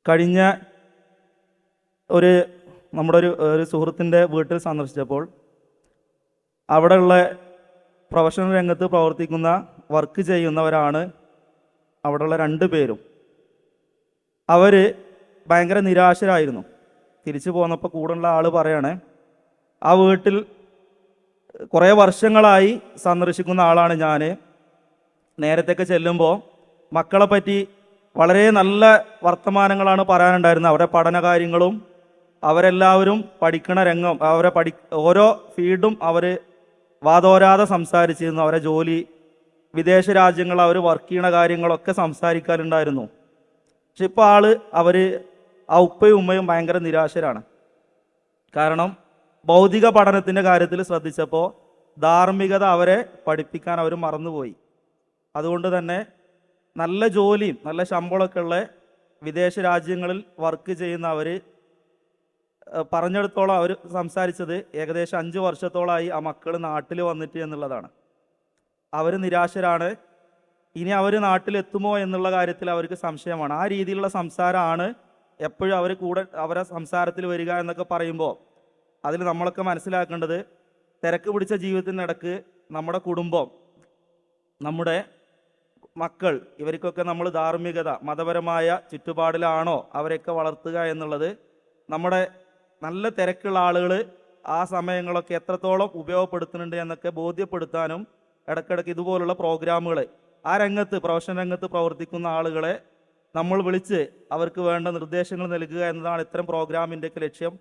കഴിഞ്ഞ ഒരു നമ്മുടെ ഒരു സുഹൃത്തിൻ്റെ വീട്ടിൽ സന്ദർശിച്ചപ്പോൾ അവിടെയുള്ള പ്രൊഫഷണൽ രംഗത്ത് പ്രവർത്തിക്കുന്ന വർക്ക് ചെയ്യുന്നവരാണ് അവിടെയുള്ള 2 പേരും. അവർ ഭയങ്കര നിരാശരായിരുന്നു. തിരിച്ചു പോന്നപ്പോൾ കൂടെയുള്ള ആൾ പറയാണ്, ആ വീട്ടിൽ കുറേ വർഷങ്ങളായി സന്ദർശിക്കുന്ന ആളാണ് ഞാൻ. നേരത്തെയൊക്കെ ചെല്ലുമ്പോൾ മക്കളെ പറ്റി വളരെ നല്ല വർത്തമാനങ്ങളാണ് പറയാനുണ്ടായിരുന്നത്. അവരുടെ പഠനകാര്യങ്ങളും അവരെല്ലാവരും പഠിക്കണ രംഗം, ഓരോ ഫീൽഡും അവർ വാതോരാതെ സംസാരിച്ചിരുന്നു. അവരെ ജോലി, വിദേശ രാജ്യങ്ങൾ, അവർ വർക്ക് ചെയ്യണ കാര്യങ്ങളൊക്കെ സംസാരിക്കാറുണ്ടായിരുന്നു. പക്ഷെ ഇപ്പോൾ അവർ ആ ഉപ്പയും ഉമ്മയും ഭയങ്കര നിരാശരാണ്. കാരണം ഭൗതിക പഠനത്തിൻ്റെ കാര്യത്തിൽ ശ്രദ്ധിച്ചപ്പോൾ ധാർമ്മികത അവരെ പഠിപ്പിക്കാൻ അവർ മറന്നുപോയി. അതുകൊണ്ട് തന്നെ നല്ല ജോലിയും നല്ല ശമ്പളമൊക്കെ ഉള്ള വിദേശ രാജ്യങ്ങളിൽ വർക്ക് ചെയ്യുന്ന അവർ പറഞ്ഞെടുത്തോളം അവർ സംസാരിച്ചത് ഏകദേശം 5 വർഷത്തോളമായി ആ മക്കൾ നാട്ടിൽ വന്നിട്ട് എന്നുള്ളതാണ്. അവർ നിരാശരാണ്. ഇനി അവർ നാട്ടിലെത്തുമോ എന്നുള്ള കാര്യത്തിൽ അവർക്ക് സംശയമാണ്. ആ രീതിയിലുള്ള സംസാരമാണ് എപ്പോഴും അവരെ സംസാരത്തിൽ വരിക എന്നൊക്കെ പറയുമ്പോൾ അതിൽ നമ്മളൊക്കെ മനസ്സിലാക്കേണ്ടത്, തിരക്ക് പിടിച്ച ജീവിതത്തിനിടക്ക് നമ്മുടെ കുടുംബം, നമ്മുടെ മക്കൾ, ഇവർക്കൊക്കെ നമ്മൾ ധാർമ്മികത, മതപരമായ ചുറ്റുപാടിലാണോ അവരെയൊക്കെ വളർത്തുക എന്നുള്ളത് നമ്മുടെ നല്ല തിരക്കുള്ള ആളുകൾ ആ സമയങ്ങളൊക്കെ എത്രത്തോളം ഉപയോഗപ്പെടുത്തുന്നുണ്ട് എന്നൊക്കെ ബോധ്യപ്പെടുത്താനും ഇടയ്ക്കിടയ്ക്ക് ഇതുപോലുള്ള പ്രോഗ്രാമുകൾ, ആ രംഗത്ത് പ്രൊഫഷണൽ രംഗത്ത് പ്രവർത്തിക്കുന്ന ആളുകളെ നമ്മൾ വിളിച്ച് അവർക്ക് വേണ്ട നിർദ്ദേശങ്ങൾ നൽകുക എന്നതാണ് ഇത്തരം പ്രോഗ്രാമിൻ്റെയൊക്കെ ലക്ഷ്യം.